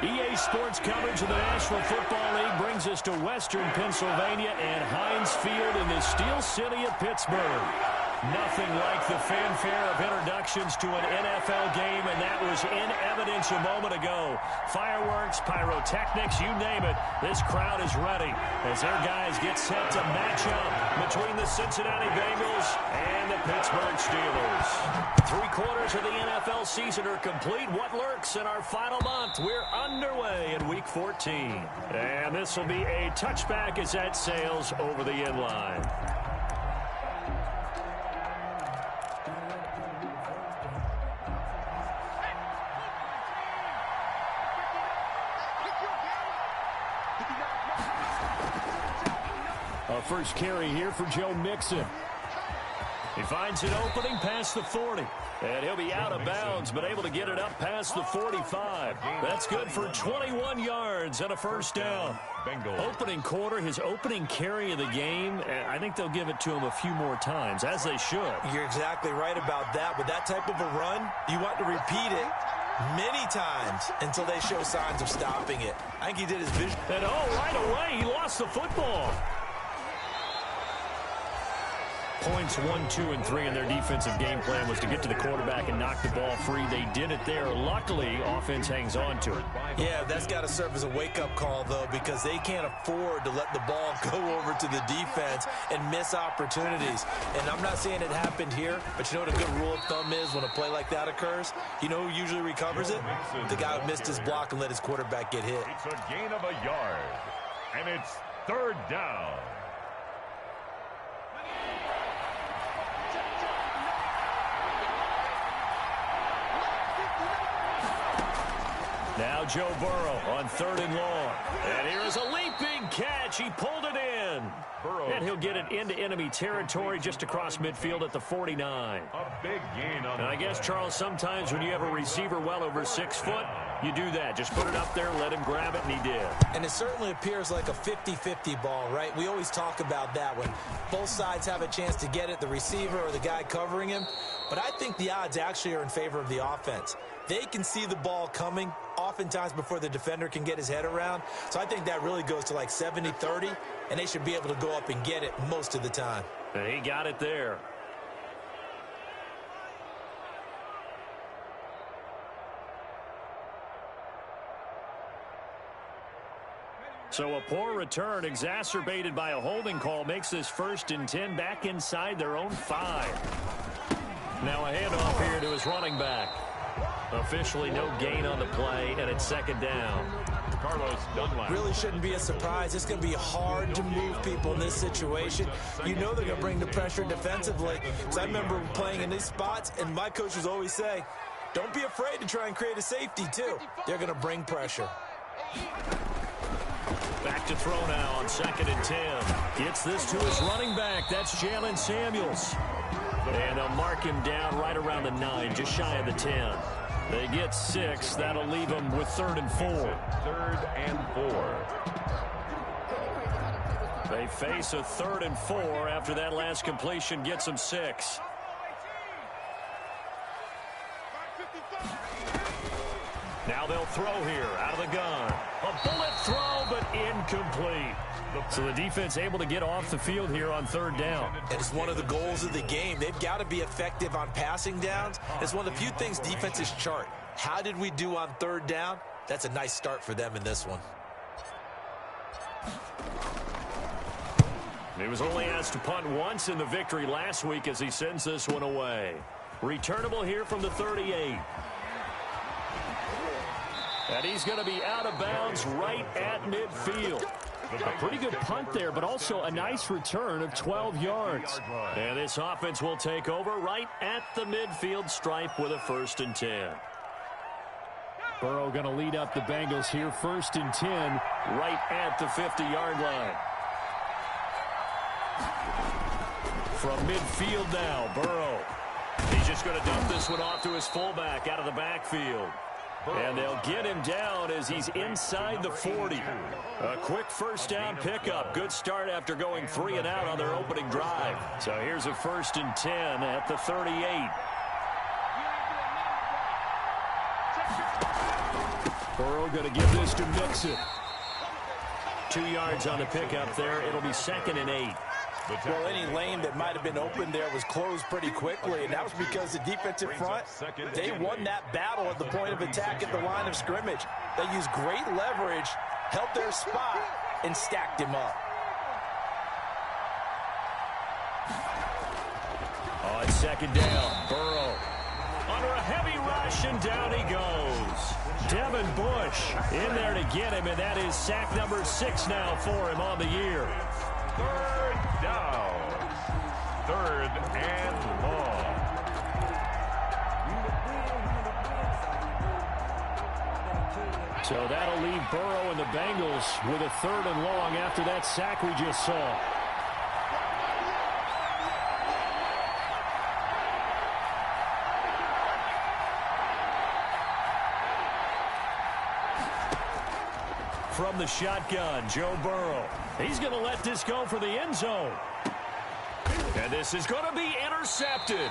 EA Sports coverage of the National Football League brings us to Western Pennsylvania and Heinz Field in the Steel City of Pittsburgh. Nothing like the fanfare of introductions to an NFL game, and that was in evidence a moment ago. Fireworks, pyrotechnics, you name it, this crowd is ready as their guys get set to match up between the Cincinnati Bengals and the Pittsburgh Steelers. 3/4 of the NFL season are complete. What lurks in our final month? We're underway in Week 14. And this will be a touchback as that sails over the end line. First carry here for Joe Mixon. He finds an opening past the 40. And he'll be out of bounds, but able to get it up past the 45. That's good for 21 yards and a first down. Opening quarter, his opening carry of the game, I think they'll give it to him a few more times, as they should. You're exactly right about that. With that type of a run, you want to repeat it many times until they show signs of stopping it. I think he did his vision. And right away, he lost the football. Points 1, 2, and 3 in their defensive game plan was to get to the quarterback and knock the ball free. They did it there. Luckily, offense hangs on to it. Yeah, that's got to serve as a wake-up call, though, because they can't afford to let the ball go over to the defense and miss opportunities. And I'm not saying it happened here, but you know what a good rule of thumb is when a play like that occurs? You know who usually recovers it? The guy who missed his block and let his quarterback get hit. It's a gain of a yard, and it's 3rd down. Now Joe Burrow on 3rd and long. And here is a leaping catch. He pulled it in. And he'll get it into enemy territory just across midfield at the 49. A big gain on. And I guess, Charles, sometimes when you have a receiver well over 6 foot, you do that. Just put it up there, let him grab it, and he did. And it certainly appears like a 50-50 ball, right? We always talk about that when both sides have a chance to get it, the receiver or the guy covering him. But I think the odds actually are in favor of the offense. They can see the ball coming oftentimes before the defender can get his head around. So I think that really goes to like 70-30, and they should be able to go up and get it most of the time. And he got it there. So a poor return exacerbated by a holding call makes this 1st and 10 back inside their own 5. Now a handoff here to his running back. Officially no gain on the play, and it's 2nd down. Carlos Dunlap. Really shouldn't be a surprise. It's going to be hard to move people in this situation. You know they're going to bring the pressure defensively. So I remember playing in these spots, and my coaches always say, don't be afraid to try and create a safety, too. They're going to bring pressure. Back to throw now on 2nd and 10. Gets this to his running back. That's Jalen Samuels. And they'll mark him down right around the 9, just shy of the 10. They get 6. That'll leave them with 3rd and 4. 3rd and 4. They face a 3rd and 4 after that last completion gets them 6. Now they'll throw here out of the gun. A bullet throw, but incomplete. So the defense able to get off the field here on 3rd down. And it's one of the goals of the game. They've got to be effective on passing downs. It's one of the few things defenses chart. How did we do on 3rd down? That's a nice start for them in this one. He was only asked to punt once in the victory last week as he sends this one away. Returnable here from the 38. And he's going to be out of bounds right at midfield. A pretty good punt there, but also a nice return of 12 yards. And this offense will take over right at the midfield stripe with a 1st and 10. Burrow going to lead up the Bengals here, 1st and 10, right at the 50-yard line. From midfield now, Burrow. He's just going to dump this one off to his fullback out of the backfield. And they'll get him down as he's inside the 40. A quick 1st down pickup. Good start after going 3 and out on their opening drive. So here's a 1st and 10 at the 38. Burrow going to give this to Mixon. 2 yards on the pickup there. It'll be 2nd and 8. Well, any lane that might have been open there was closed pretty quickly, and that was because the defensive front, they won that battle at the point of attack at the line of scrimmage. They used great leverage, held their spot, and stacked him up. On 2nd down, Burrow under a heavy rush, and down he goes. Devin Bush in there to get him, and that is sack number 6 now for him on the year. 3rd down. 3rd and long. So that'll leave Burrow and the Bengals with a 3rd and long after that sack we just saw. From the shotgun, Joe Burrow. He's going to let this go for the end zone. And this is going to be intercepted.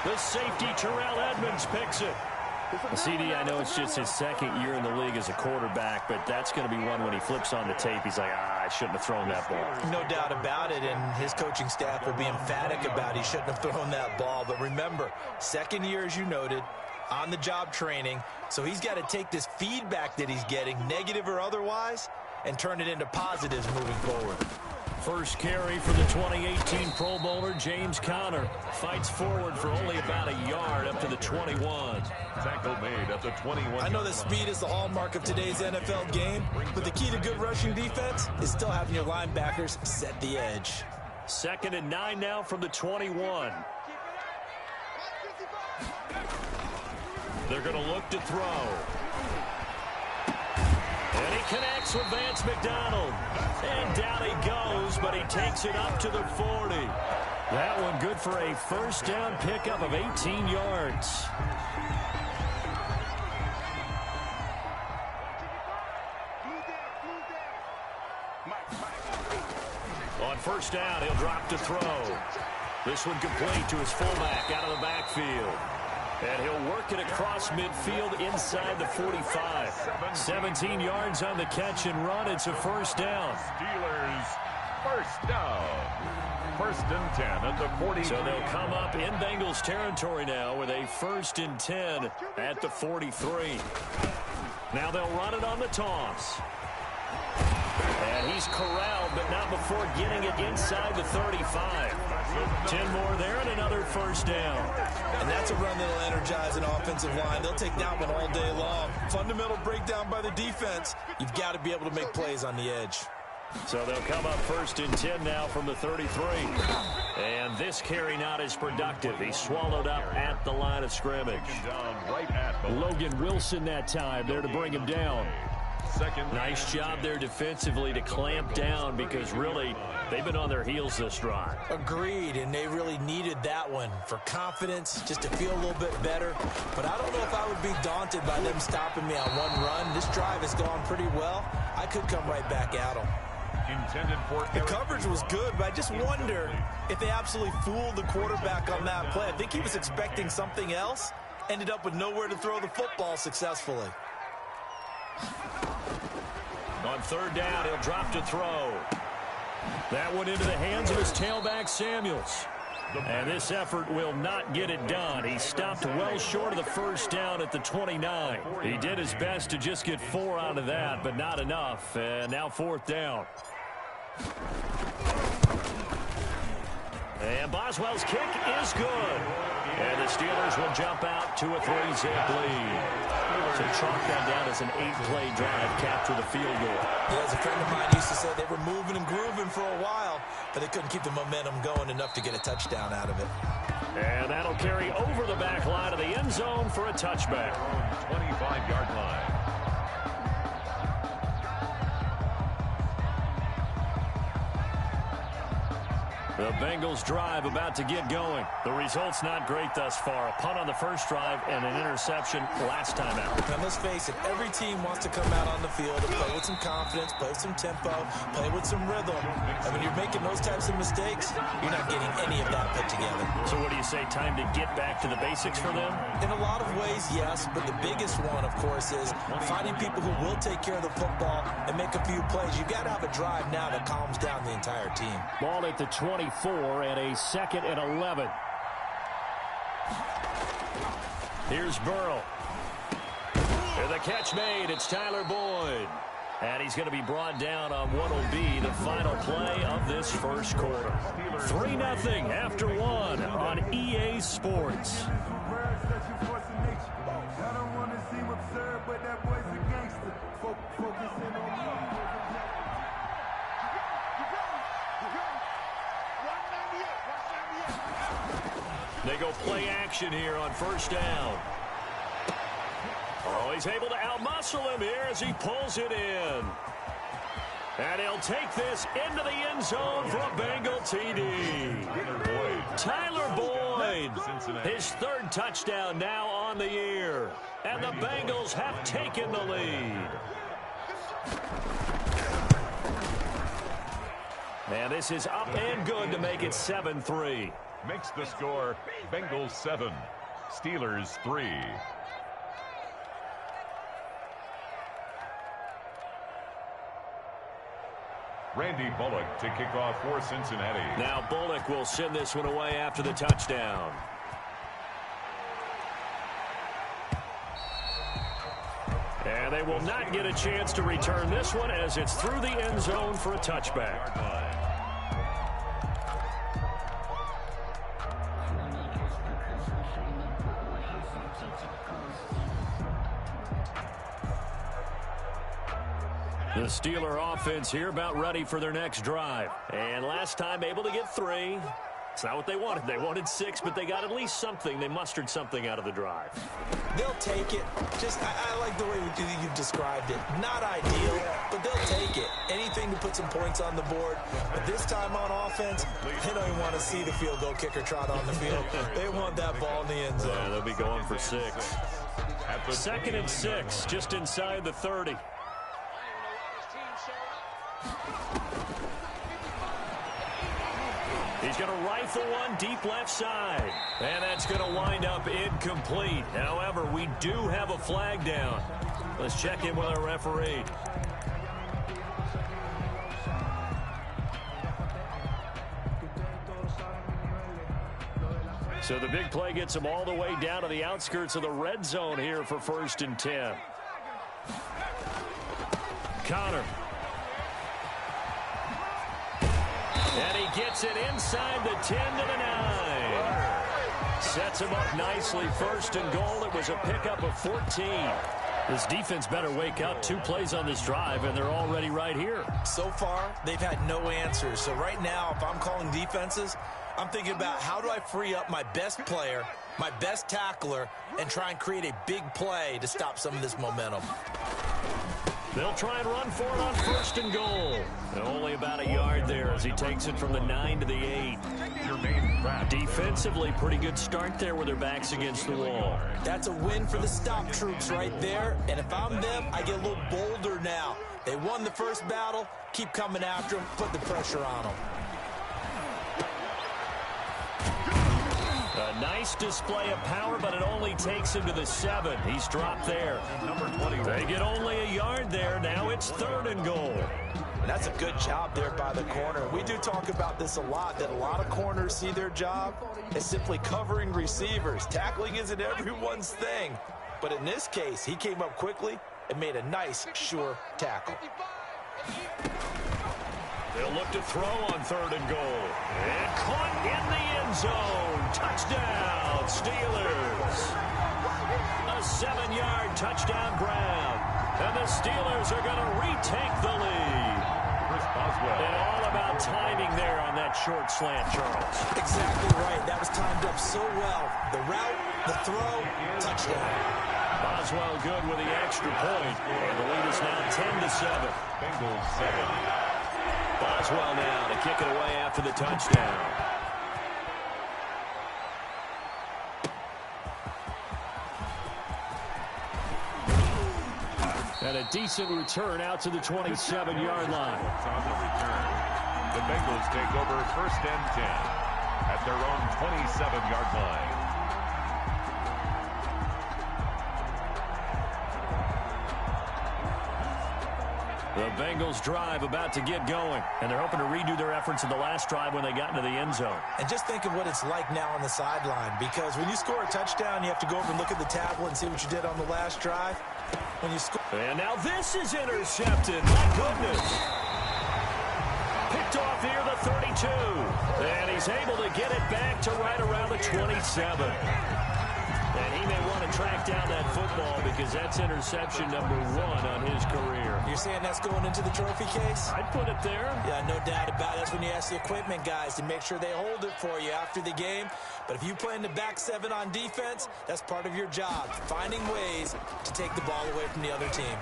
The safety, Terrell Edmonds, picks it. CD, I know it's just his 2nd year in the league as a quarterback, but that's going to be one when he flips on the tape. He's like, I shouldn't have thrown that ball. No doubt about it, and his coaching staff will be emphatic about he shouldn't have thrown that ball. But remember, 2nd year, as you noted, on-the-job training, so he's got to take this feedback that he's getting, negative or otherwise, and turn it into positives moving forward. First carry for the 2018 Pro Bowler, James Conner. Fights forward for only about a yard up to the 21. Tackle made at the 21. I know that speed is the hallmark of today's NFL game, but the key to good rushing defense is still having your linebackers set the edge. 2nd and 9 now from the 21. They're going to look to throw. And he connects with Vance McDonald. And down he goes, but he takes it up to the 40. That one good for a 1st down pickup of 18 yards. On 1st down, he'll drop to throw. This one complete to his fullback out of the backfield. And he'll work it across midfield inside the 45. 17 yards on the catch and run. It's a 1st down. Steelers, 1st down. 1st and 10 at the 40. So they'll come up in Bengals territory now with a 1st and 10 at the 43. Now they'll run it on the toss. And he's corralled, but not before getting it inside the 35. 10 more there and another 1st down. And that's a run that'll energize an offensive line. They'll take that one all day long. Fundamental breakdown by the defense. You've got to be able to make plays on the edge. So they'll come up 1st and 10 now from the 33. And this carry not as productive. He's swallowed up at the line of scrimmage. Logan Wilson that time there to bring him down. Nice job there defensively to clamp down because really they've been on their heels this drive. Agreed, and they really needed that one for confidence, just to feel a little bit better. But I don't know if I would be daunted by them stopping me on one run. This drive has gone pretty well. I could come right back at them. The coverage was good, but I just wonder if they absolutely fooled the quarterback on that play. I think he was expecting something else, ended up with nowhere to throw the football successfully. On 3rd down, he'll drop to throw. That one into the hands of his tailback, Samuels. And this effort will not get it done. He stopped well short of the 1st down at the 29. He did his best to just get 4 out of that, but not enough. And now 4th down. And Boswell's kick is good. And the Steelers will jump out to a 3-zip lead. So chalk that down as an 8-play drive, capture the field goal. Yeah, as a friend of mine used to say, they were moving and grooving for a while, but they couldn't keep the momentum going enough to get a touchdown out of it. And that'll carry over the back line of the end zone for a touchback. 25-yard line. The Bengals drive about to get going. The result's not great thus far. A punt on the first drive and an interception last time out. And let's face it, every team wants to come out on the field and play with some confidence, play with some tempo, play with some rhythm. And when you're making those types of mistakes, you're not getting any of that put together. So what do you say, time to get back to the basics for them? In a lot of ways, yes, but the biggest one, of course, is finding people who will take care of the football and make a few plays. You've got to have a drive now that calms down the entire team. Ball at the 24 and a 2nd and 11. Here's Burrow. And the catch made. It's Tyler Boyd. And he's going to be brought down on what will be the final play of this first quarter. 3-0 after 1 on EA Sports. They go play action here on first down. Oh, he's able to outmuscle him here as he pulls it in. And he'll take this into the end zone for a Bengal TD. Tyler Boyd, his 3rd touchdown now on the year. And the Bengals have taken the lead. And this is up and good to make it 7-3. Makes the score Bengals 7, Steelers 3. Randy Bullock to kick off for Cincinnati. Now Bullock will send this one away after the touchdown. And they will not get a chance to return this one as it's through the end zone for a touchback. The Steeler offense here about ready for their next drive. And last time able to get 3. It's not what they wanted. They wanted 6, but they got at least something. They mustered something out of the drive. They'll take it. I like the way you've described it. Not ideal, but they'll take it. Anything to put some points on the board. But this time on offense, they don't even want to see the field goal kicker trot on the field. They want that ball in the end zone. Yeah, they'll be going for 6. 2nd and 6, just inside the 30. He's going to rifle one deep left side. And that's going to wind up incomplete. However, we do have a flag down. Let's check in with our referee. So the big play gets him all the way down to the outskirts of the red zone here for 1st and 10. Connor. And he gets it inside the 10 to the 9. Sets him up nicely. 1st and goal. It was a pickup of 14. This defense better wake up. 2 plays on this drive, and they're already right here. So far, they've had no answers. So right now, if I'm calling defenses, I'm thinking about how do I free up my best player, my best tackler, and try and create a big play to stop some of this momentum. They'll try and run for it on 1st and goal. And only about a yard there as he takes it from the 9 to the 8. Defensively, pretty good start there with their backs against the wall. That's a win for the stop troops right there. And if I'm them, I get a little bolder now. They won the first battle. Keep coming after them. Put the pressure on them. A nice display of power, but it only takes him to the 7. He's dropped there. Number 20. They get only a yard there. Now it's 3rd and goal. That's a good job there by the corner. We do talk about this a lot, that a lot of corners see their job as simply covering receivers. Tackling isn't everyone's thing. But in this case, he came up quickly and made a nice, sure tackle. They'll look to throw on 3rd and goal. And caught in the end zone. Touchdown, Steelers. A 7-yard touchdown grab. And the Steelers are going to retake the lead. And all about timing there on that short slant, Charles. Exactly right. That was timed up so well. The route, the throw, touchdown. Boswell good with the extra point. And the lead is now 10-7. Bengals 7. Boswell now to kick it away after the touchdown. And a decent return out to the 27-yard line. On the return, the Bengals take over 1st and 10 at their own 27-yard line. The Bengals drive about to get going, and they're hoping to redo their efforts in the last drive when they got into the end zone. And just think of what it's like now on the sideline, because when you score a touchdown, you have to go over and look at the tablet and see what you did on the last drive. When you score. And now this is intercepted. My goodness. Picked off near the 32. And he's able to get it back to right around the 27. And he may want to track down that football because that's interception number 1 on his career. You're saying that's going into the trophy case? I'd put it there. Yeah, no doubt about it. That's when you ask the equipment guys to make sure they hold it for you after the game. But if you play in the back 7 on defense, that's part of your job, finding ways to take the ball away from the other team.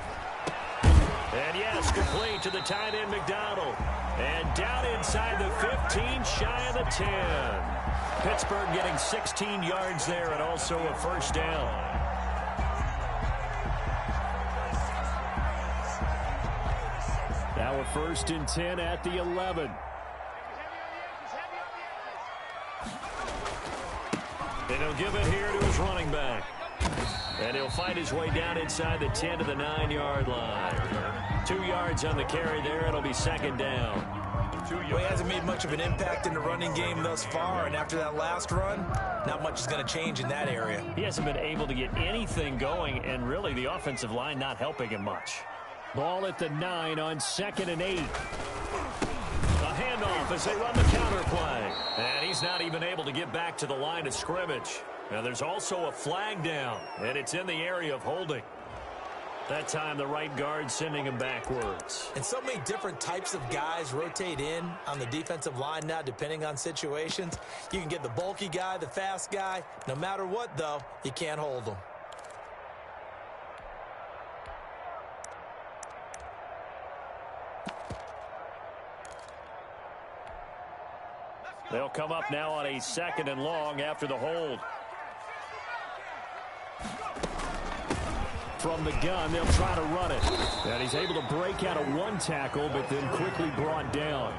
And yes, complete to the tight end McDonald. And down inside the 15, shy of the 10. Pittsburgh getting 16 yards there and also a first down. Now a 1st and 10 at the 11. And he'll give it here to his running back. And he'll fight his way down inside the 10 to the 9-yard line. 2 yards on the carry there. It'll be 2nd down. Well, he hasn't made much of an impact in the running game thus far, and after that last run, not much is going to change in that area. He hasn't been able to get anything going, and really the offensive line not helping him much. Ball at the 9 on 2nd and 8. A handoff as they run the counter play. And he's not even able to get back to the line of scrimmage. Now there's also a flag down, and it's in the area of holding. That time the right guard sending him backwards. And so many different types of guys rotate in on the defensive line now depending on situations. You can get the bulky guy, the fast guy. No matter what, though, you can't hold them. They'll come up now on a 2nd and long after the hold. From the gun, they'll try to run it. And he's able to break out of 1 tackle, but then quickly brought down.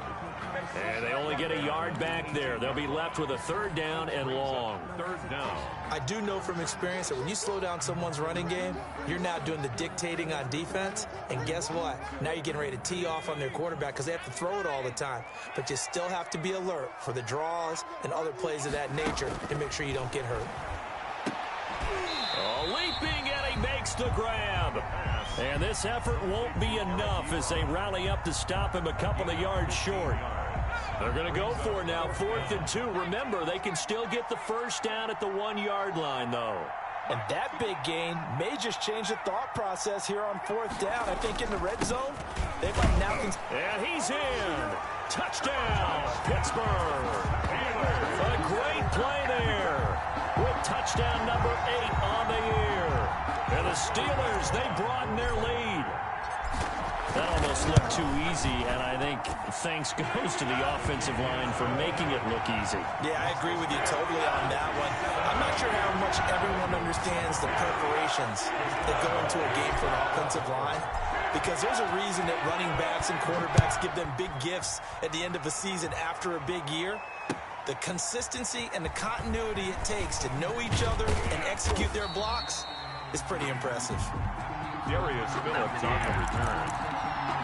And they only get a yard back there. They'll be left with a 3rd down and long. 3rd down. I do know from experience that when you slow down someone's running game, you're now doing the dictating on defense. And guess what? Now you're getting ready to tee off on their quarterback because they have to throw it all the time. But you still have to be alert for the draws and other plays of that nature to make sure you don't get hurt. Oh, leaping, and he makes the grab. And this effort won't be enough as they rally up to stop him a couple of yards short. They're going to go for it now, 4th and 2. Remember, they can still get the first down at the 1-yard line, though. And that big gain may just change the thought process here on 4th down. I think in the red zone, they might now... And he's in. Touchdown, Pittsburgh. A great play there with touchdown number 8 on the year. And the Steelers, they broaden their lead. That almost looked too easy, and I think thanks goes to the offensive line for making it look easy. Yeah, I agree with you totally on that one. I'm not sure how much everyone understands the preparations that go into a game for an offensive line, because there's a reason that running backs and quarterbacks give them big gifts at the end of a season after a big year. The consistency and the continuity it takes to know each other and execute their blocks is pretty impressive. Darius Phillips on the return.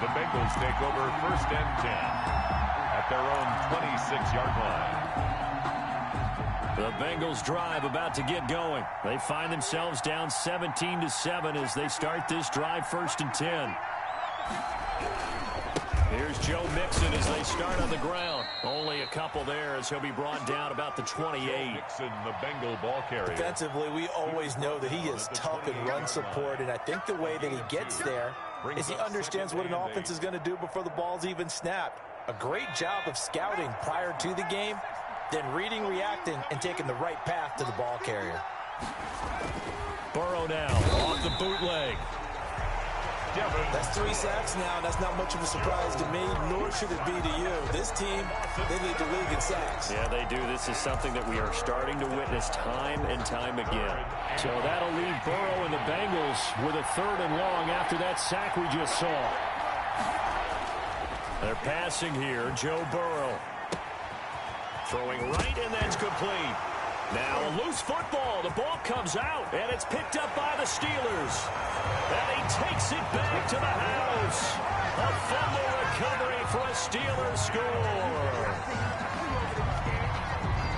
The Bengals take over 1st and 10 at their own 26-yard line. The Bengals drive about to get going. They find themselves down 17-7 as they start this drive, 1st and 10. Here's Joe Mixon as they start on the ground. Only a couple there as he'll be brought down about the 28. Mixon, the Bengal ball carrier. Defensively, we always know that he is tough in run support, and I think the way that he gets there is he understands what an offense is going to do before the ball's even snapped. A great job of scouting prior to the game, then reading, reacting, and taking the right path to the ball carrier. Burrow now off the bootleg. That's 3 sacks now. That's not much of a surprise to me, nor should it be to you. This team, they lead the league in sacks. Yeah, they do. This is something that we are starting to witness time and time again. So that'll leave Burrow and the Bengals with a 3rd and long after that sack we just saw. They're passing here. Joe Burrow. Throwing right, and that's complete. Now a loose football. The ball comes out, and it's picked up by the Steelers. And he takes it back to the house. A fumble recovery for a Steelers score.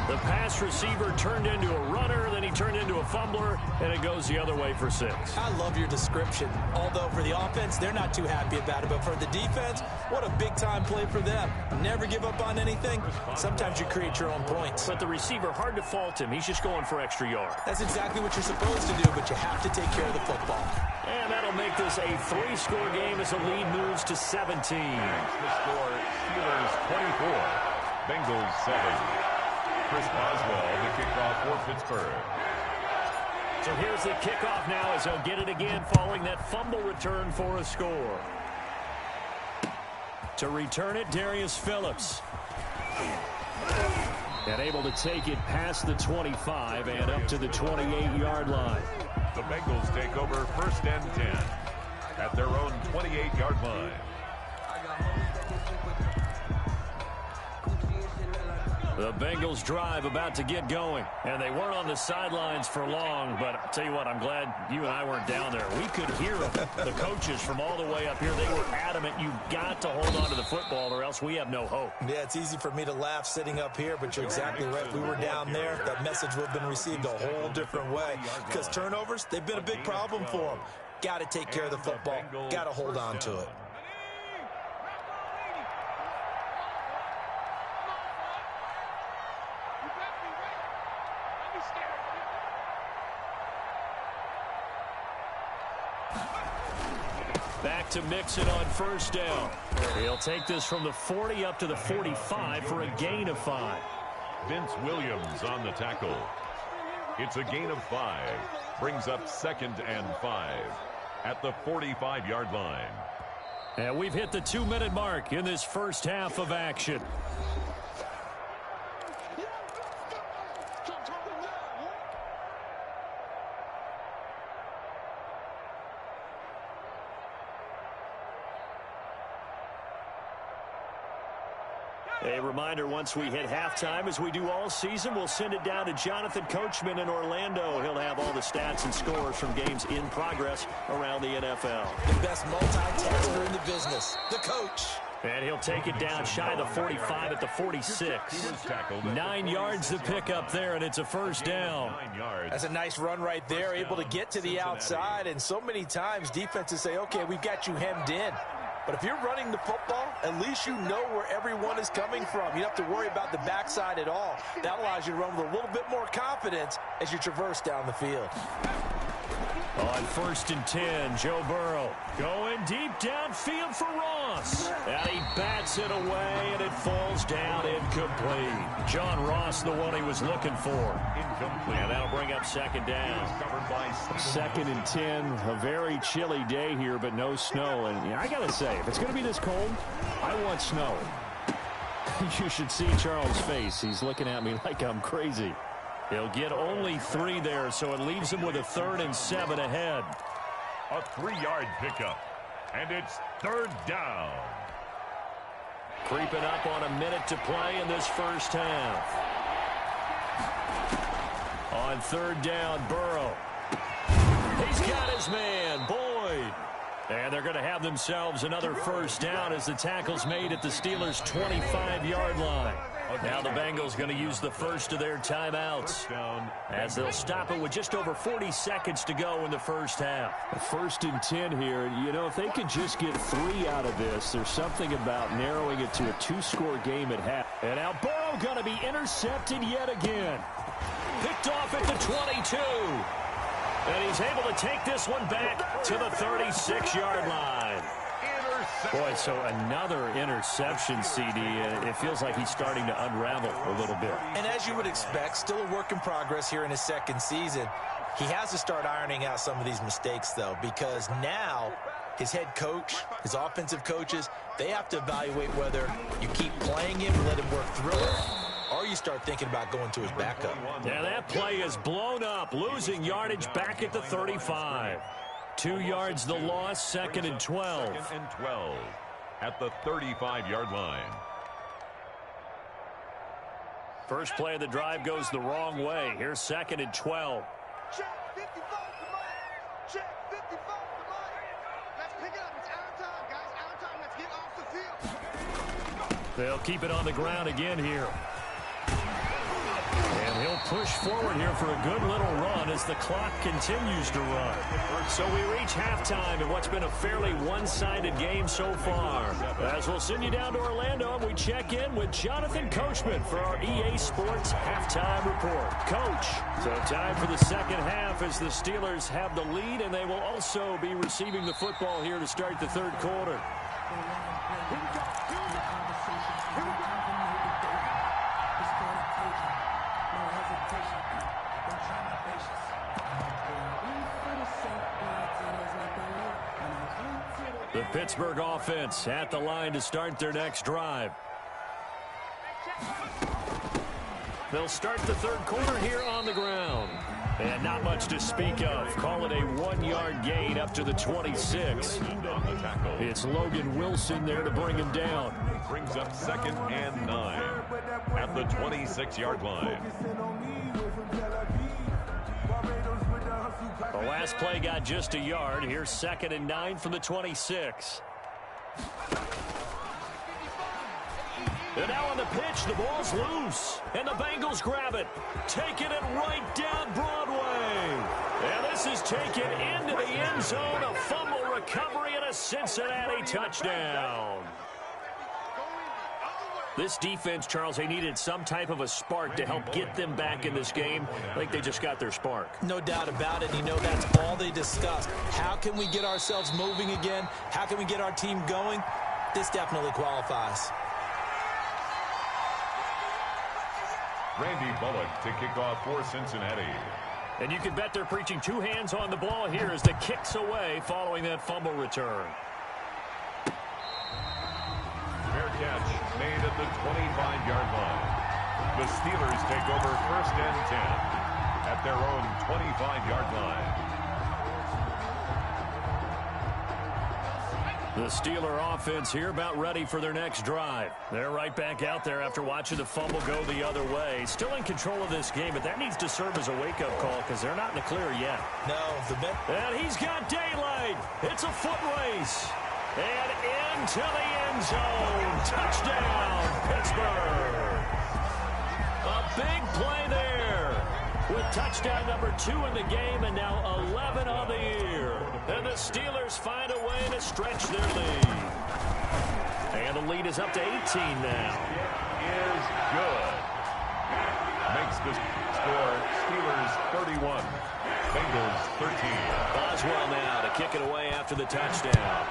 The pass receiver turned into a runner, then he turned into a fumbler, and it goes the other way for 6. I love your description. Although for the offense, they're not too happy about it. But for the defense, what a big-time play for them. Never give up on anything. Sometimes you create your own points. But the receiver, hard to fault him. He's just going for extra yards. That's exactly what you're supposed to do, but you have to take care of the football. And that'll make this a 3-score game as the lead moves to 17. The score, Steelers 24, Bengals 7. Chris Boswell, the kickoff for Pittsburgh. So here's the kickoff now as he'll get it again following that fumble return for a score. To return it, Darius Phillips. And able to take it past the 25 and up to the 28-yard line. The Bengals take over 1st and 10 at their own 28-yard line. The Bengals drive about to get going. And they weren't on the sidelines for long, but I'll tell you what, I'm glad you and I weren't down there. We could hear them, the coaches from all the way up here. They were adamant, you've got to hold on to the football or else we have no hope. Yeah, it's easy for me to laugh sitting up here, but you're exactly right. We were down there. That message would have been received a whole different way. Because turnovers, they've been a big problem for them. Got to take care of the football. Got to hold on to it. Back to Mixon on 1st down. He'll take this from the 40 up to the 45 for a gain of 5. Vince Williams on the tackle. It's a gain of 5. Brings up 2nd and 5 at the 45-yard line. And we've hit the 2-minute mark in this first half of action. A reminder, once we hit halftime, as we do all season, we'll send it down to Jonathan Coachman in Orlando. He'll have all the stats and scores from games in progress around the NFL. The best multitasker in the business, the coach. And he'll take it down shy of the 45 at the 46. 9 yards to pick up there, and it's a 1st down. That's a nice run right there, able to get to the outside. And so many times defenses say, okay, we've got you hemmed in. But if you're running the football, at least you know where everyone is coming from. You don't have to worry about the backside at all. That allows you to run with a little bit more confidence as you traverse down the field. On 1st and 10, Joe Burrow going deep downfield for Ross. And he bats it away, and it falls down incomplete. John Ross, the one he was looking for. Incomplete. And that'll bring up 2nd down. 2nd and 10, a very chilly day here, but no snow. And I got to say, if it's going to be this cold, I want snow. You should see Charles' face. He's looking at me like I'm crazy. He'll get only 3 there, so it leaves him with a 3rd and 7 ahead. A 3-yard pickup, and it's 3rd down. Creeping up on a minute to play in this first half. On 3rd down, Burrow. He's got his man, Boyd. And they're going to have themselves another 1st down as the tackle's made at the Steelers' 25-yard line. Now the Bengals going to use the first of their timeouts as they'll stop it with just over 40 seconds to go in the first half. 1st and 10 here. You know, if they could just get 3 out of this, there's something about narrowing it to a 2-score game at half. And now Burrow going to be intercepted yet again. Picked off at the 22. And he's able to take this one back to the 36-yard line. Boy, so another interception, CD. It feels like he's starting to unravel a little bit. And as you would expect, still a work in progress here in his 2nd season. He has to start ironing out some of these mistakes, though, because now his head coach, his offensive coaches, they have to evaluate whether you keep playing him, let him work through it, or you start thinking about going to his backup. Yeah, that play is blown up, losing yardage back at the 35. 2 yards the loss, 2nd and 12. 2nd and 12 at the 35-yard line. First play of the drive goes the wrong way. Here's 2nd and 12. Check 55 to Mike. Check 55 to Mike. Let's pick it up. It's out of time, guys. Out of time. Let's get off the field. They'll keep it on the ground again here. And he'll push forward here for a good little run as the clock continues to run. So we reach halftime in what's been a fairly one-sided game so far. As we'll send you down to Orlando, and we check in with Jonathan Coachman for our EA Sports Halftime Report. Coach, so time for the second half as the Steelers have the lead, and they will also be receiving the football here to start the third quarter. The Pittsburgh offense at the line to start their next drive. They'll start the third quarter here on the ground. And not much to speak of. Call it a 1-yard gain up to the 26. It's Logan Wilson there to bring him down. Brings up 2nd and 9 at the 26-yard line. The last play got just a yard. Here's 2nd and 9 from the 26. And now on the pitch, the ball's loose. And the Bengals grab it, taking it right down Broadway. And this is taken into the end zone. A fumble recovery and a Cincinnati touchdown. This defense, Charles, they needed some type of a spark to help get them back in this game. I think they just got their spark. No doubt about it. You know, that's all they discussed. How can we get ourselves moving again? How can we get our team going? This definitely qualifies. Randy Bullock to kick off for Cincinnati. And you can bet they're preaching 2 hands on the ball here as the kick's away following that fumble return. Fair catch made at the 25-yard line. The Steelers take over 1st and 10 at their own 25-yard line. The Steeler offense here about ready for their next drive. They're right back out there after watching the fumble go the other way. Still in control of this game, but that needs to serve as a wake-up call because they're not in the clear yet. No, and he's got daylight. It's a foot race. And into the end zone. Touchdown, Pittsburgh. A big play there with touchdown number 2 in the game and now 11 on the year. And the Steelers find a way to stretch their lead. And the lead is up to 18 now. Is good. Makes the score Steelers 31, Bengals 13. Boswell now to kick it away after the touchdown.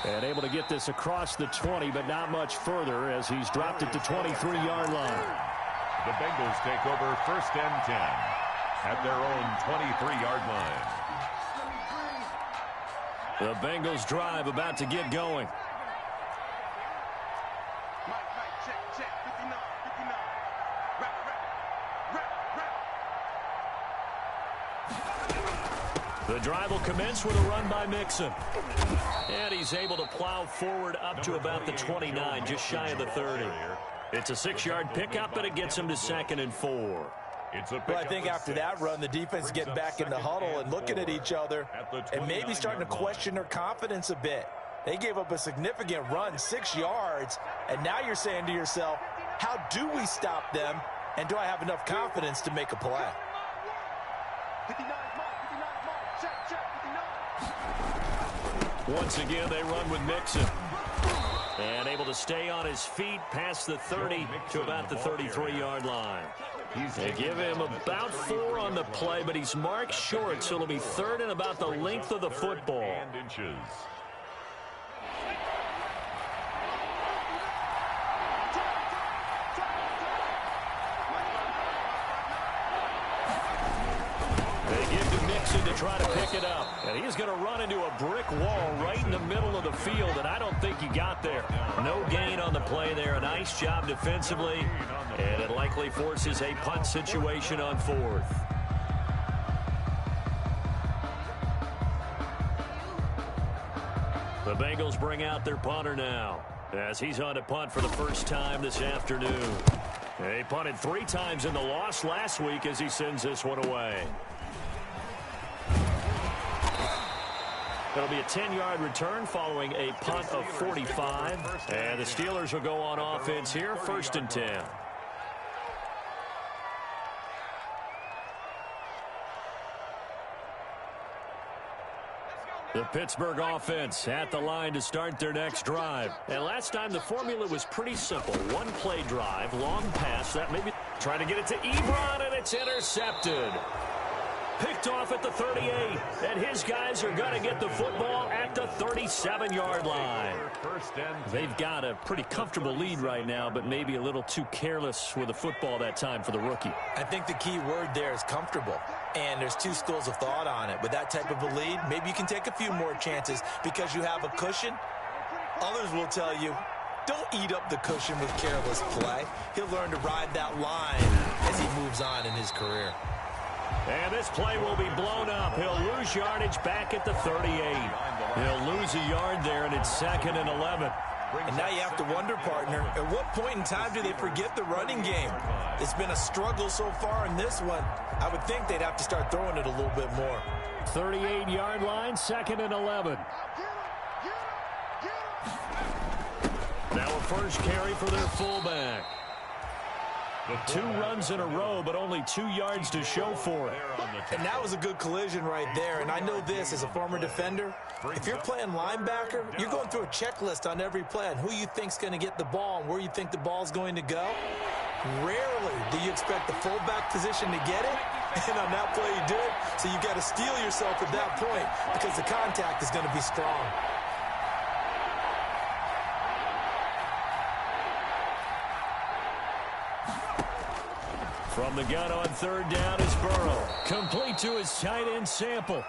And able to get this across the 20, but not much further as he's dropped it to 23-yard line. The Bengals take over 1st and 10 at their own 23-yard line. The Bengals drive about to get going. Check. 59. Rap. The drive will commence with a run by Mixon. And he's able to plow forward up to about the 29, just shy of the 30. It's a 6-yard pickup, but it gets him to 2nd and 4. Well, I think after that run, the defense getting back in the huddle and looking at each other and maybe starting to question their confidence a bit. They gave up a significant run, 6 yards, and now you're saying to yourself, how do we stop them, and do I have enough confidence to make a play? 59 mark. Check. 59. Once again, they run with Mixon. And able to stay on his feet past the 30 to about the 33-yard line. They give him about 4 on the play, but he's marked short, so it'll be 3rd and about the length of the football. to try to pick it up. And he's going to run into a brick wall right in the middle of the field, and I don't think he got there. No gain on the play there. A nice job defensively, and it likely forces a punt situation on 4th. The Bengals bring out their punter now, as he's on to punt for the first time this afternoon. He punted 3 times in the loss last week as he sends this one away. It'll be a 10-yard return following a punt of 45. And the Steelers will go on offense here, 1st and 10. The Pittsburgh offense at the line to start their next drive. And last time the formula was pretty simple. 1-play drive, long pass. That maybe trying to get it to Ebron, and it's intercepted. Picked off at the 38, and his guys are going to get the football at the 37-yard line. They've got a pretty comfortable lead right now, but maybe a little too careless with the football that time for the rookie. I think the key word there is comfortable, and there's 2 schools of thought on it. With that type of a lead, maybe you can take a few more chances because you have a cushion. Others will tell you, don't eat up the cushion with careless play. He'll learn to ride that line as he moves on in his career. And this play will be blown up. He'll lose yardage back at the 38. He'll lose a yard there, and it's 2nd and 11. And now you have to wonder, partner, at what point in time do they forget the running game? It's been a struggle so far in this one. I would think they'd have to start throwing it a little bit more. 38-yard line, 2nd and 11. Now a first carry for their fullback. 2 runs in a row, but only 2 yards to show for it. And that was a good collision right there. And I know this as a former defender. If you're playing linebacker, you're going through a checklist on every play on who you think's going to get the ball and where you think the ball's going to go. Rarely do you expect the fullback position to get it. And on that play, you did. So you got to steel yourself at that point because the contact is going to be strong. From the gun on 3rd down is Burrow. Complete to his tight end Sample.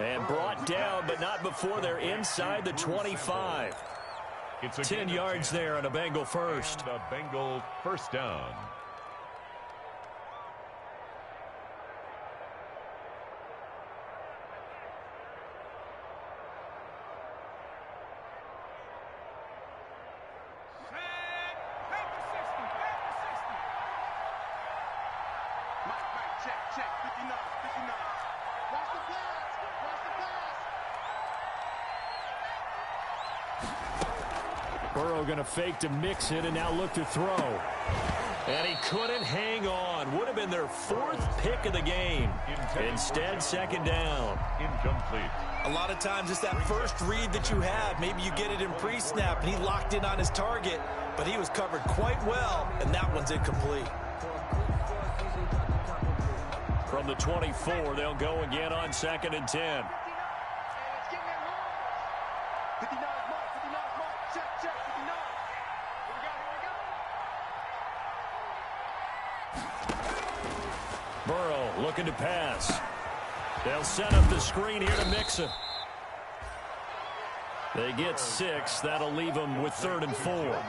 And brought down, but not before they're inside the 25. 10 yards there on a Bengal first. And a Bengal first down. Burrow going to fake to mix it and now look to throw. And he couldn't hang on. Would have been their 4th pick of the game. Instead, 2nd down. Incomplete. A lot of times it's that first read that you have. Maybe you get it in pre-snap and he locked in on his target, but he was covered quite well, and that one's incomplete. From the 24, they'll go again on 2nd and 10. Burrow looking to pass. They'll set up the screen here to Mixon. They get 6. That'll leave them with 3rd and 4.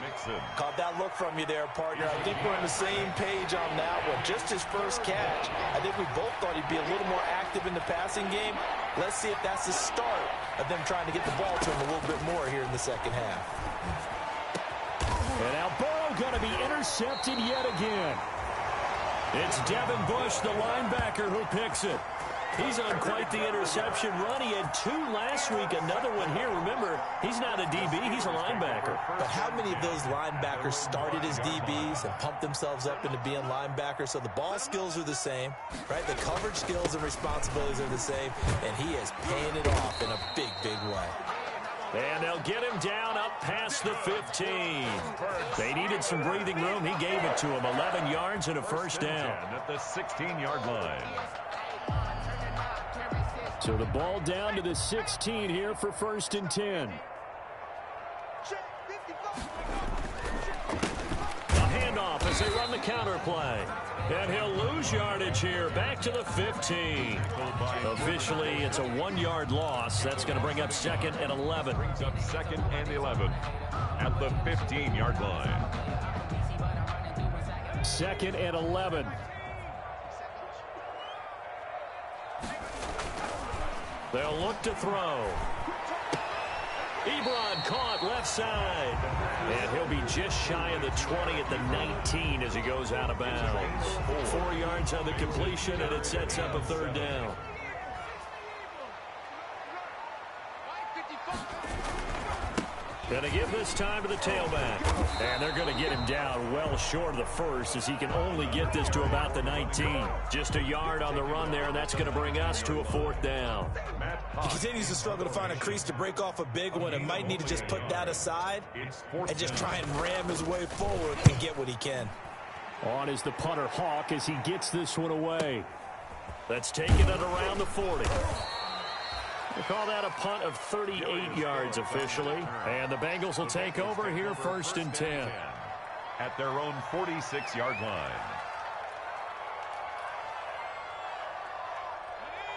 Caught that look from you there, partner. I think we're on the same page on that one. Just his first catch. I think we both thought he'd be a little more active in the passing game. Let's see if that's the start of them trying to get the ball to him a little bit more here in the second half. And now Burrow going to be intercepted yet again. It's Devin Bush, the linebacker, who picks it. He's on quite the interception run. He had 2 last week, another one here. Remember, he's not a DB, he's a linebacker. But how many of those linebackers started as DBs and pumped themselves up into being linebackers? So the ball skills are the same, right? The coverage skills and responsibilities are the same, and he is paying it off in a big, big way. And they'll get him down up past the 15. They needed some breathing room. He gave it to him. 11 yards and a first down. At the 16-yard line. So the ball down to the 16 here for 1st and 10. A handoff, a as they run the counter play. And he'll lose yardage here, back to the 15. Officially, it's a 1-yard loss. That's going to bring up 2nd and 11. Brings up 2nd and 11 at the 15-yard line. 2nd and 11. They'll look to throw. Ebron caught left side. And he'll be just shy of the 20 at the 19 as he goes out of bounds. 4 yards on the completion, and it sets up a 3rd down. Going to give this time to the tailback. And they're going to get him down well short of the first as he can only get this to about the 19. Just a yard on the run there, and that's going to bring us to a 4th down. He continues to struggle to find a crease to break off a big one and might need to just put that aside and just try and ram his way forward and get what he can. On is the punter Hawk as he gets this one away. That's taken it around the 40. We'll call that a punt of 38 yards officially. And the Bengals will take over here 1st and 10. At their own 46-yard line.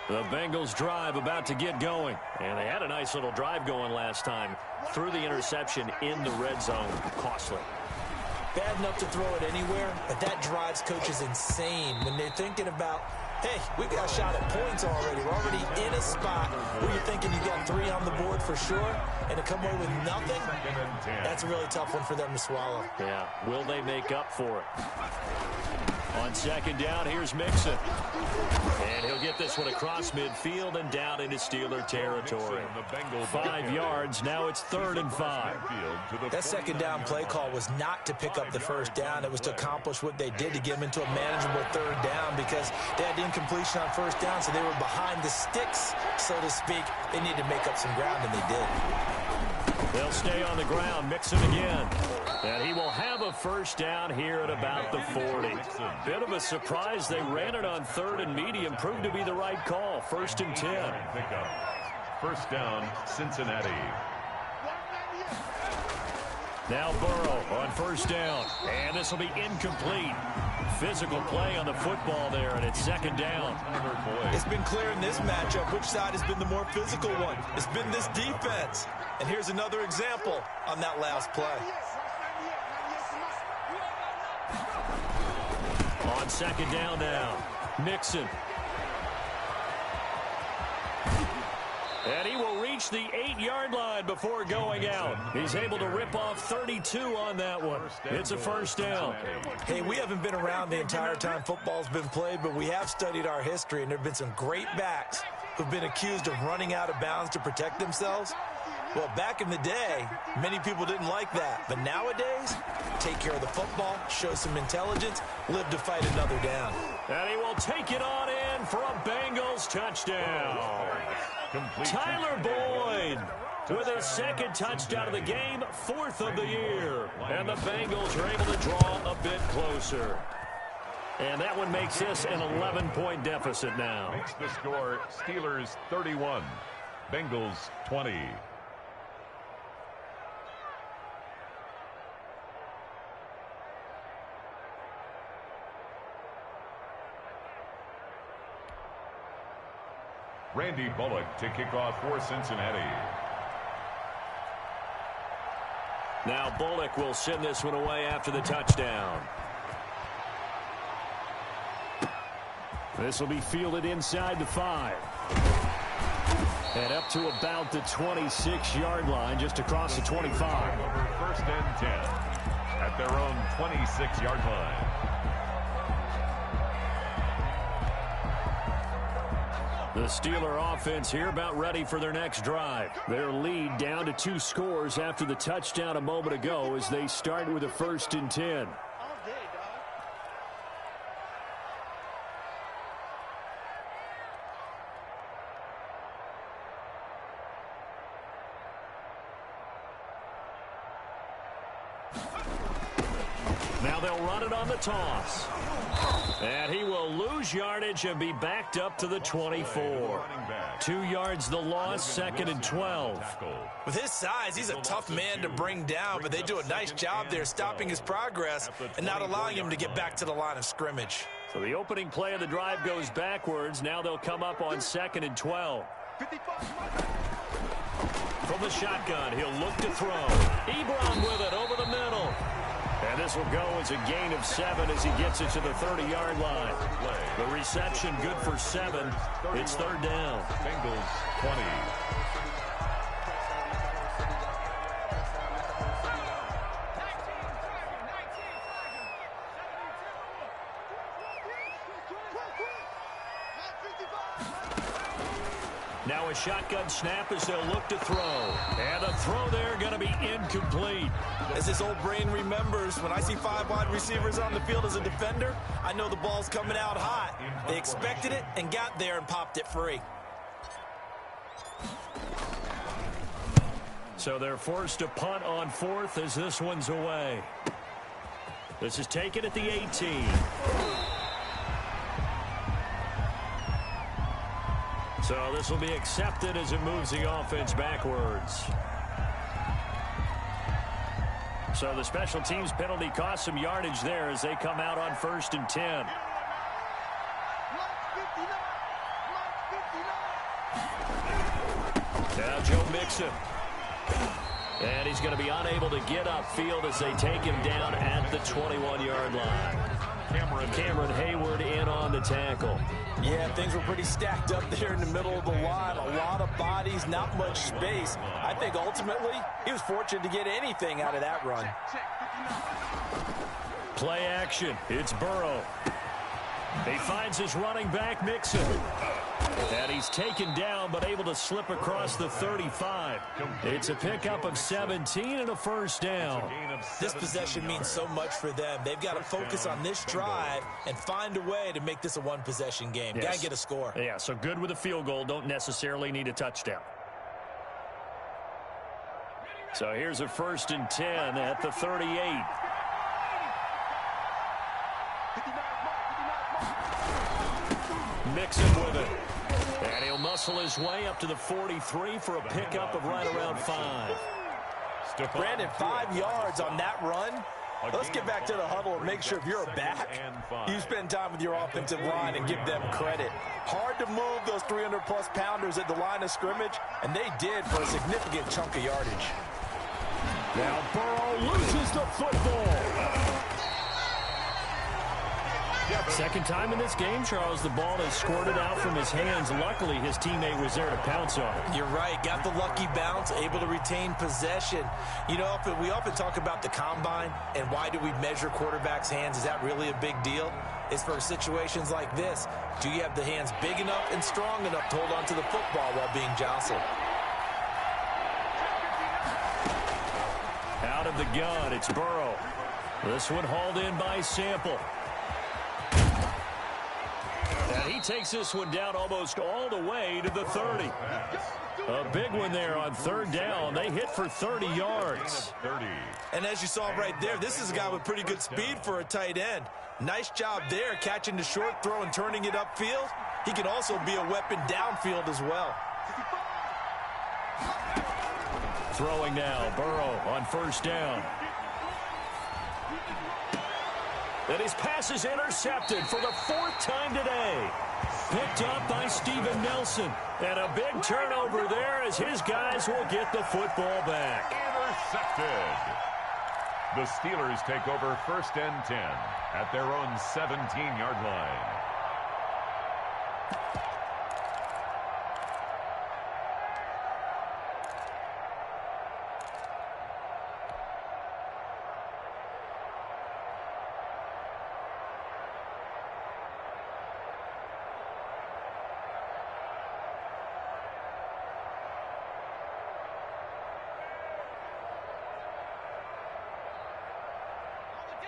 The Bengals drive about to get going. And they had a nice little drive going last time. Threw the interception in the red zone. Costly. Bad enough to throw it anywhere, but that drives coaches insane when they're thinking about, hey, we've got a shot at points already. We're already in a spot where you're thinking you got 3 on the board for sure, and to come away with nothing, that's a really tough one for them to swallow. Yeah, will they make up for it? On 2nd down, here's Mixon. And he'll get this one across midfield and down into Steeler territory. 5 yards, now it's 3rd and 5. That 2nd down play call was not to pick up the 1st down. It was to accomplish what they did to get them into a manageable 3rd down because they had incompletion on 1st down, so they were behind the sticks, so to speak. They needed to make up some ground, and they did. They'll stay on the ground, Mixon again. And he will have a 1st down here at about the 40. Bit of a surprise. They ran it on 3rd and medium. Proved to be the right call. 1st and 10. 1st down, Cincinnati. Now Burrow on 1st down. And this will be incomplete. Physical play on the football there, and it's 2nd down. It's been clear in this matchup which side has been the more physical one. It's been this defense. And here's another example on that last play. On 2nd down now, Mixon. And he will reach the 8-yard line before going out. He's able to rip off 32 on that one. It's a 1st down. Hey, we haven't been around the entire time football's been played, but we have studied our history, and there have been some great backs who've been accused of running out of bounds to protect themselves. Well, back in the day, many people didn't like that. But nowadays, take care of the football, show some intelligence, live to fight another down. And he will take it on in for a Bengals touchdown. Tyler Boyd with his 2nd touchdown of the game, 4th of the year. And the Bengals are able to draw a bit closer. And that one makes this an 11-point deficit now. Makes the score Steelers 31, Bengals 20. Randy Bullock to kick off for Cincinnati. Now Bullock will send this one away after the touchdown. This will be fielded inside the 5. And up to about the 26-yard line, just across the 25. 1st and 10 at their own 26-yard line. The Steeler offense here about ready for their next drive. Their lead down to 2 scores after the touchdown a moment ago as they start with a 1st and 10. Now Now they'll run it on the toss. And he will lose yardage and be backed up to the 24. 2 yards the loss, 2nd and 12. With his size, he's a tough man to bring down, but they do a nice job there stopping his progress and not allowing him to get back to the line of scrimmage. So the opening play of the drive goes backwards. Now they'll come up on 2nd and 12. From the shotgun, he'll look to throw. Ebron with it over the middle. And this will go as a gain of 7 as he gets it to the 30-yard line. The reception good for 7. It's 3rd down. Bengals 20. Now a shotgun snap as they'll look to throw. And the throw there going to be incomplete. As this old brain remembers, when I see 5 wide receivers on the field as a defender, I know the ball's coming out hot. They expected it and got there and popped it free. So they're forced to punt on 4th as this one's away. This is taken at the 18. So this will be accepted as it moves the offense backwards. So the special teams penalty cost some yardage there as they come out on 1st and 10. Now Joe Mixon. And he's going to be unable to get upfield as they take him down at the 21-yard line. Cameron Hayward in on the tackle. Yeah, things were pretty stacked up there in the middle of the line. A lot of bodies, not much space. I think ultimately he was fortunate to get anything out of that run. Play action. It's Burrow. He finds his running back, Mixon. And he's taken down but able to slip across the 35. It's a pickup of 17 and a 1st down. This possession means so much for them. They've got to focus on this drive and find a way to make this a one-possession game. Yes. Got to get a score. Yeah, so good with a field goal. Don't necessarily need a touchdown. So here's a 1st and 10 at the 38. Mixon with it. And he'll muscle his way up to the 43 for a pickup of right around 5. Brandon, 5 yards on that run. Let's get back to the huddle and make sure if you're a back, you spend time with your offensive line and give them credit. Hard to move those 300-plus pounders at the line of scrimmage, and they did for a significant chunk of yardage. Now Burrow loses the football. Second time in this game, Charles, the ball has squirted out from his hands. Luckily, his teammate was there to pounce on it. You're right. Got the lucky bounce, able to retain possession. You know, we often talk about the combine and why do we measure quarterbacks' hands. Is that really a big deal? It's for situations like this. Do you have the hands big enough and strong enough to hold on to the football while being jostled? Out of the gun, it's Burrow. This one hauled in by Sample. And he takes this one down almost all the way to the 30. A big one there on 3rd down. They hit for 30 yards. And as you saw right there, this is a guy with pretty good speed for a tight end. Nice job there, catching the short throw and turning it upfield. He can also be a weapon downfield as well. Throwing now, Burrow on 1st down. And his pass is intercepted for the 4th time today. Picked up by Steven Nelson. And a big turnover there as his guys will get the football back. Intercepted. The Steelers take over 1st and 10 at their own 17-yard line.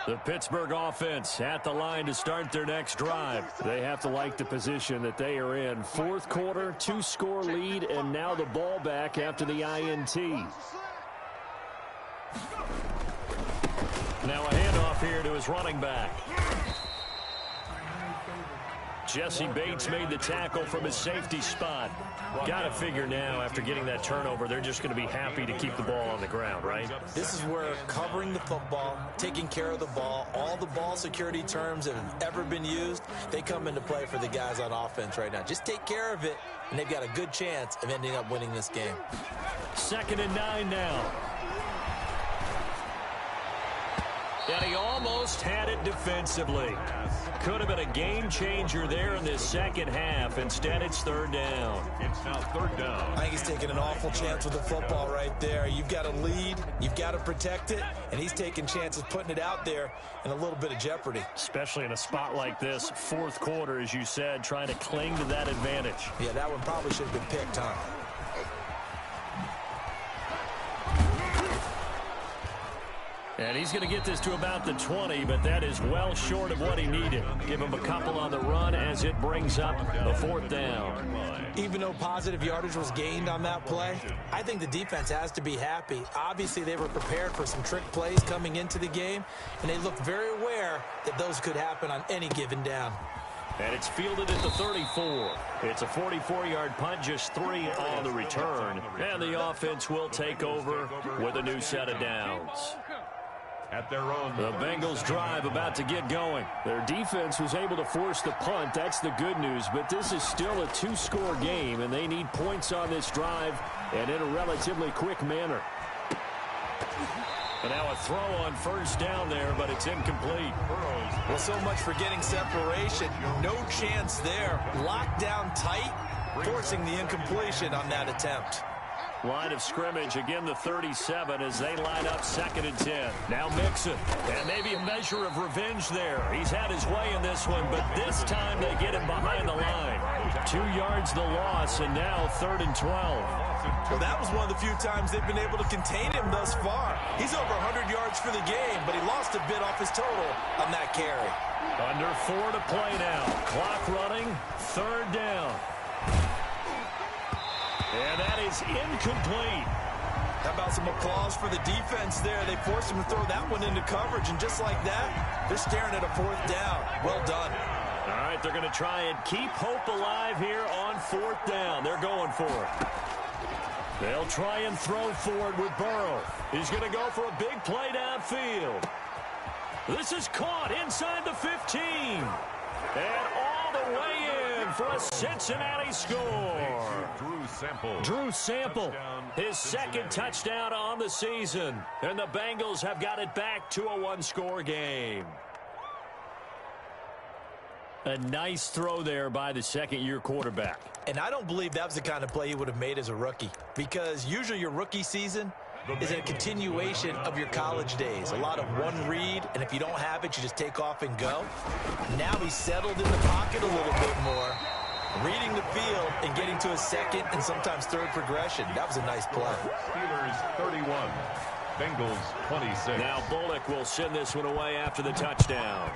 The Pittsburgh offense at the line to start their next drive. They have to like the position that they are in. 4th quarter, 2-score lead, and now the ball back after the INT. Now a handoff here to his running back. Jesse Bates made the tackle from his safety spot. Got to figure now, after getting that turnover, they're just going to be happy to keep the ball on the ground, right? This is where covering the football, taking care of the ball, all the ball security terms that have ever been used, they come into play for the guys on offense right now. Just take care of it, and they've got a good chance of ending up winning this game. 2nd and 9 now. And he almost had it defensively. Could have been a game changer there in this second half. Instead, it's 3rd down. It's now 3rd down. I think he's taking an awful chance with the football right there. You've got to lead, you've got to protect it, and he's taking chances putting it out there in a little bit of jeopardy. Especially in a spot like this, 4th quarter, as you said, trying to cling to that advantage. Yeah, that one probably should have been picked, huh? And he's going to get this to about the 20, but that is well short of what he needed. Give him a couple on the run as it brings up a 4th down. Even though positive yardage was gained on that play, I think the defense has to be happy. Obviously, they were prepared for some trick plays coming into the game, and they looked very aware that those could happen on any given down. And it's fielded at the 34. It's a 44-yard punt, just 3 on the return. And the offense will take over with a new set of downs. At their own. The Bengals drive about to get going. Their defense was able to force the punt. That's the good news. But this is still a 2-score game, and they need points on this drive and in a relatively quick manner. And now a throw on 1st down there, but it's incomplete. Well, so much for getting separation. No chance there. Locked down tight, forcing the incompletion on that attempt. Line of scrimmage, again the 37 as they line up 2nd and 10. Now Mixon, and maybe a measure of revenge there. He's had his way in this one, but this time they get him behind the line. 2 yards the loss, and now 3rd and 12. Well, that was one of the few times they've been able to contain him thus far. He's over 100 yards for the game, but he lost a bit off his total on that carry. Under 4 to play now. Clock running, 3rd down. And that is incomplete. How about some applause for the defense there? They forced him to throw that one into coverage, and just like that, they're staring at a 4th down. Well done. All right, they're going to try and keep hope alive here on 4th down. They're going for it. They'll try and throw forward with Burrow. He's going to go for a big play downfield. This is caught inside the 15. And all the way in for a Cincinnati score. Drew Sample, his 2nd touchdown on the season. And the Bengals have got it back to a 1-score game. A nice throw there by the 2nd-year quarterback. And I don't believe that was the kind of play he would have made as a rookie, because usually your rookie season is a continuation of your college days. A lot of one read, and if you don't have it, you just take off and go. Now he's settled in the pocket a little bit more, reading the field and getting to his 2nd and sometimes 3rd progression. That was a nice play. Steelers 31, Bengals 26. Now Bullock will send this one away after the touchdown.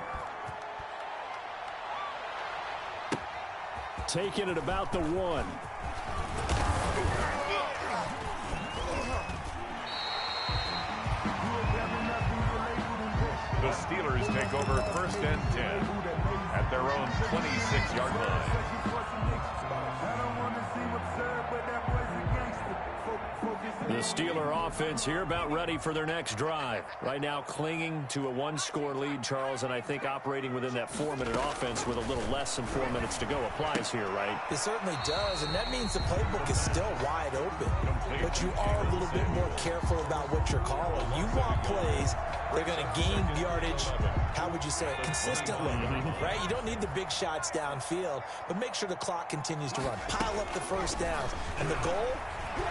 Taking it about the 1. The Steelers take over 1st and 10 at their own 26-yard line. The Steeler offense here about ready for their next drive. Right now clinging to a 1-score lead, Charles, and I think operating within that 4-minute offense with a little less than 4 minutes to go applies here, right? It certainly does, and that means the playbook is still wide open. But you are a little bit more careful about what you're calling. You want plays they're going to gain yardage, how would you say it, consistently, right? You don't need the big shots downfield, but make sure the clock continues to run. Pile up the 1st downs, and the goal,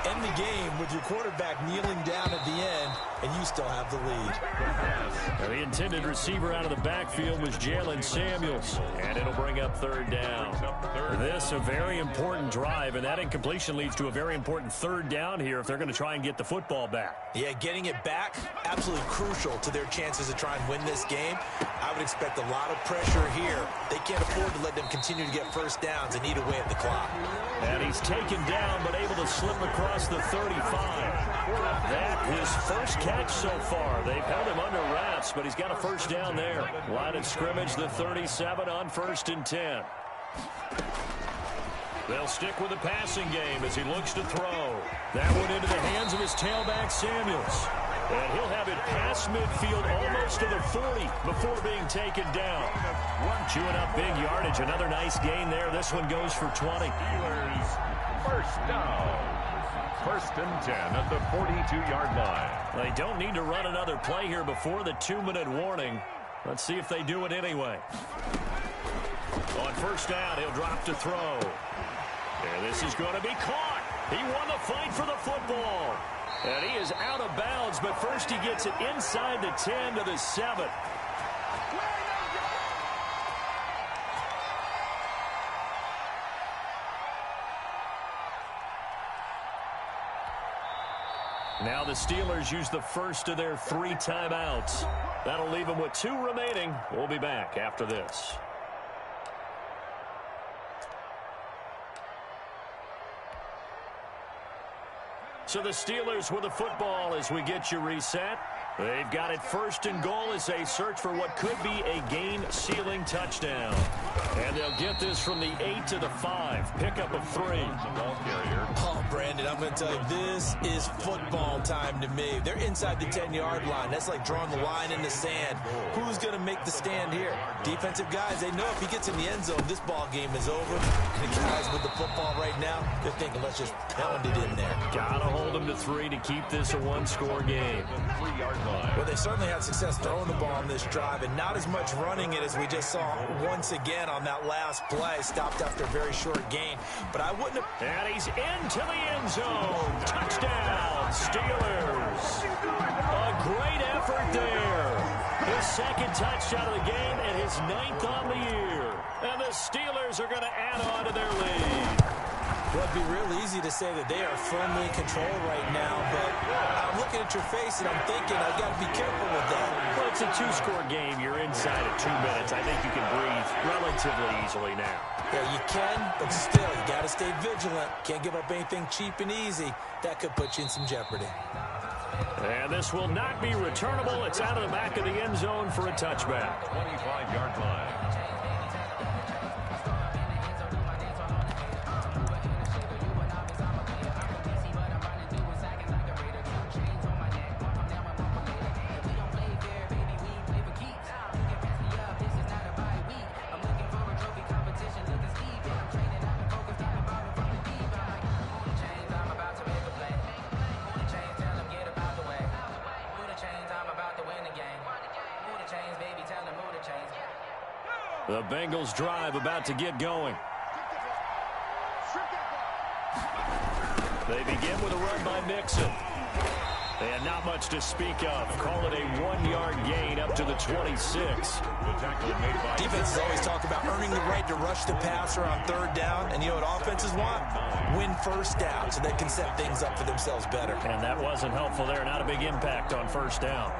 end the game with your quarterback kneeling down at the end, and you still have the lead. Now the intended receiver out of the backfield was Jalen Samuels, and it'll bring up 3rd down. This a very important drive, and that incompletion leads to a very important 3rd down here if they're going to try and get the football back. Yeah, getting it back, absolutely crucial to their chances to try and win this game. I would expect a lot of pressure here. They can't afford to let them continue to get 1st downs and eat away at the clock. And he's taken down, but able to slip across the 35. That his first catch so far. They've held him under wraps, but he's got a first down there. Line of scrimmage, the 37 on 1st and 10. They'll stick with the passing game as he looks to throw. That one into the hands of his tailback, Samuels. And he'll have it past midfield almost to the 40 before being taken down. Chewing up big yardage. Another nice gain there. This one goes for 20. Steelers first down. 1st and 10 at the 42-yard line. They don't need to run another play here before the 2-minute warning. Let's see if they do it anyway. On 1st down, he'll drop to throw. And this is going to be caught. He won the fight for the football. And he is out of bounds, but first he gets it inside the 10 to the 7. Now the Steelers use the first of their 3 timeouts. That'll leave them with 2 remaining. We'll be back after this. So the Steelers with the football as we get you reset. They've got it 1st and goal as they search for what could be a game-sealing touchdown. And they'll get this from the 8 to the 5. Pickup of 3. Ball carrier. Oh, Brandon, I'm going to tell you, this is football time to me. They're inside the 10-yard line. That's like drawing the line in the sand. Who's going to make the stand here? Defensive guys, they know if he gets in the end zone, this ball game is over. And the guys with the football right now, they're thinking, let's just pound it in there. Gotta hold them to 3 to keep this a 1-score game. 3-yard line. Well, they certainly had success throwing the ball on this drive, and not as much running it as we just saw once again on that last play. Stopped after a very short gain. But I wouldn't have... And he's into the end zone. Touchdown, Steelers. A great effort there. His 2nd touchdown of the game and his 9th on the year. And the Steelers are going to add on to their lead. Well, it'd be real easy to say that they are firmly in control right now, but I'm looking at your face and I'm thinking I've got to be careful with that. Well, it's a 2-score game. You're inside of 2 minutes. I think you can breathe relatively easily now. Yeah, you can, but still, you got to stay vigilant. Can't give up anything cheap and easy. That could put you in some jeopardy. And this will not be returnable. It's out of the back of the end zone for a touchback. 25-yard line. The Bengals drive about to get going. They begin with a run by Mixon. They had not much to speak of. Call it a 1-yard gain up to the 26. Defenses always talk about earning the right to rush the passer on 3rd down. And you know what offenses want? Win 1st down so they can set things up for themselves better. And that wasn't helpful there. Not a big impact on 1st down.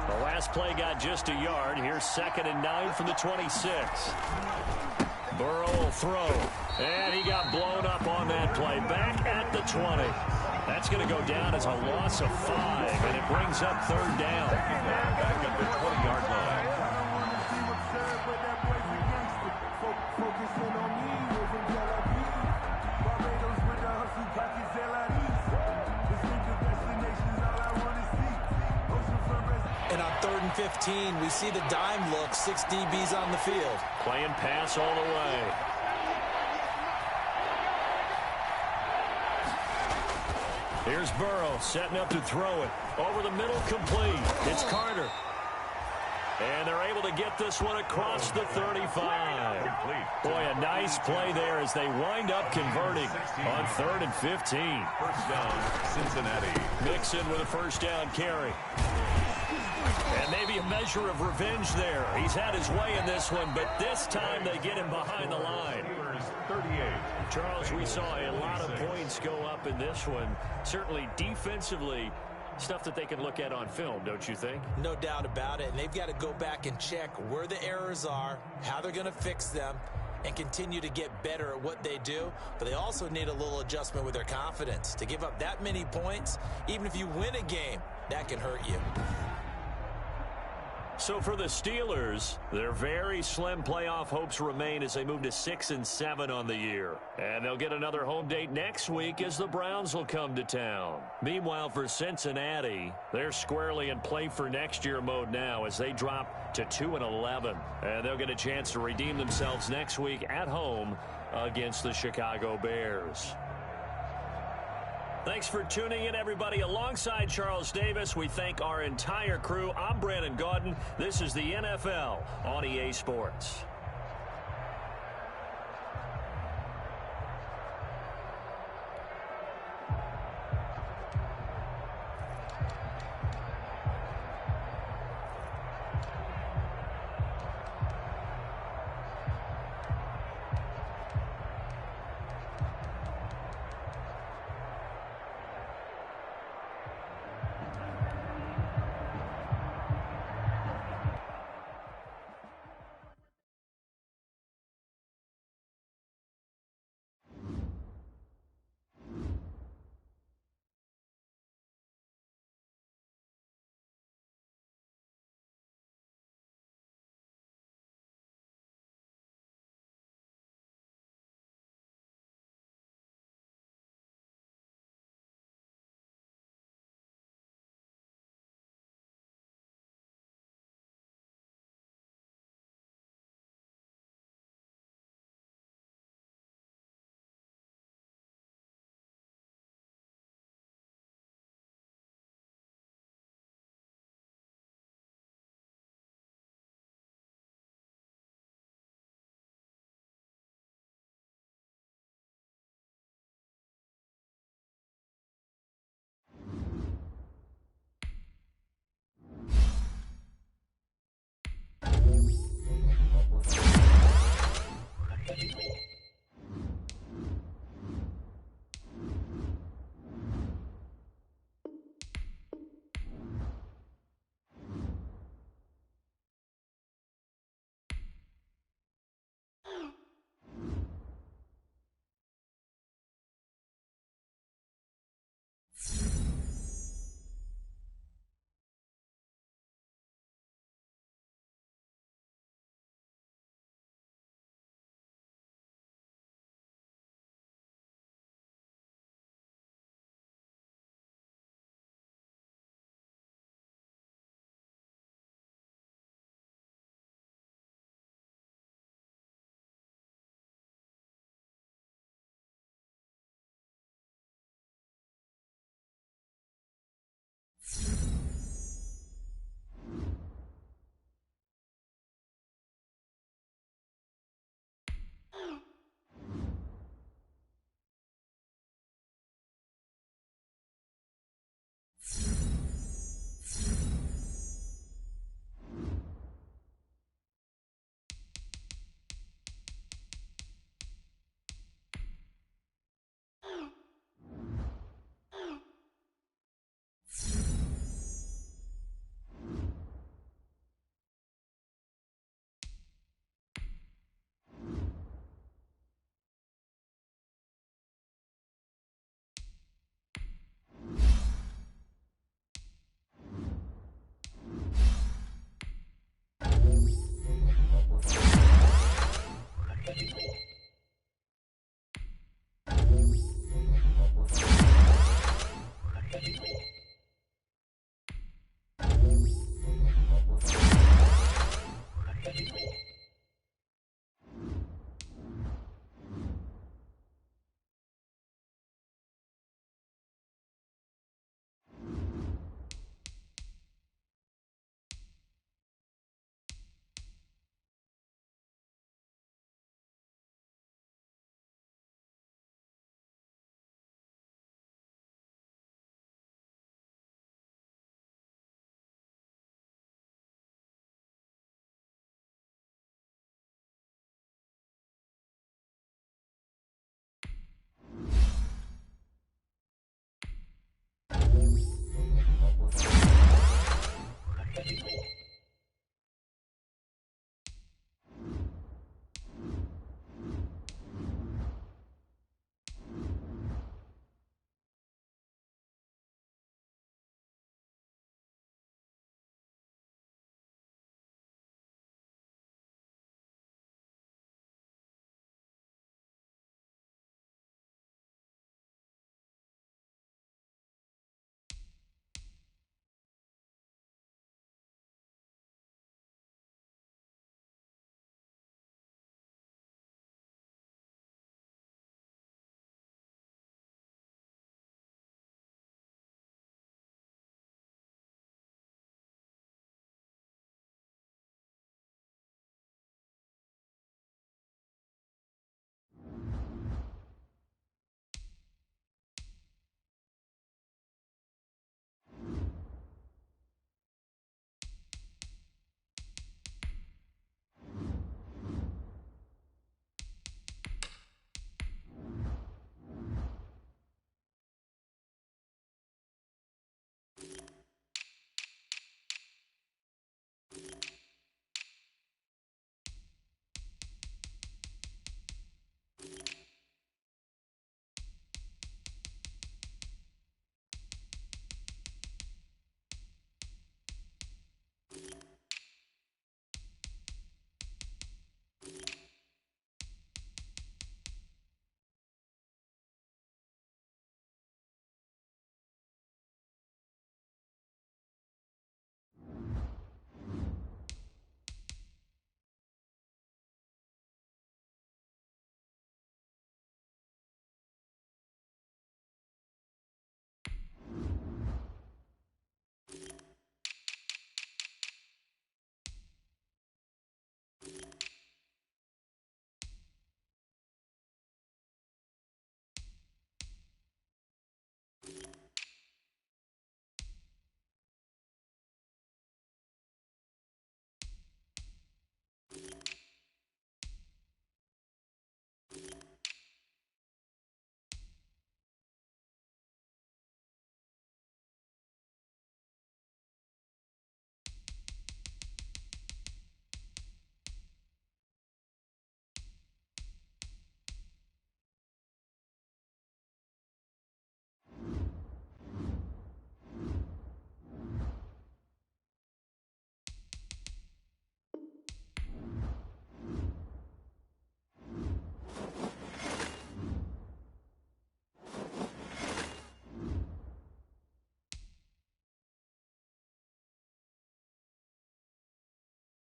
The last play got just a yard. Here's 2nd and 9 from the 26. Burrow will throw. And he got blown up on that play. Back at the 20. That's going to go down as a loss of 5. And it brings up 3rd down. Back at the 20-yard line. And on 3rd and 15, we see the dime look. 6 DBs on the field. Playing pass all the way. Here's Burrow setting up to throw it. Over the middle, complete. It's Carter. And they're able to get this one across the 35. Boy, a nice play there as they wind up converting on 3rd and 15. First down, Cincinnati. Mixon with a 1st down carry. And maybe a measure of revenge there. He's had his way in this one, but this time they get him behind the line. 38. Charles, we saw a lot of points go up in this one. Certainly defensively, stuff that they can look at on film, don't you think? No doubt about it. And they've got to go back and check where the errors are, how they're going to fix them. and continue to get better at what they do, but they also need a little adjustment with their confidence. To give up that many points, even if you win a game, that can hurt you. So for the Steelers, their very slim playoff hopes remain as they move to 6-7 on the year. And they'll get another home date next week as the Browns will come to town. Meanwhile, for Cincinnati, they're squarely in play for next year mode now as they drop to 2-11. And they'll get a chance to redeem themselves next week at home against the Chicago Bears. Thanks for tuning in, everybody. Alongside Charles Davis, we thank our entire crew. I'm Brandon Gaudin. This is the NFL on EA Sports.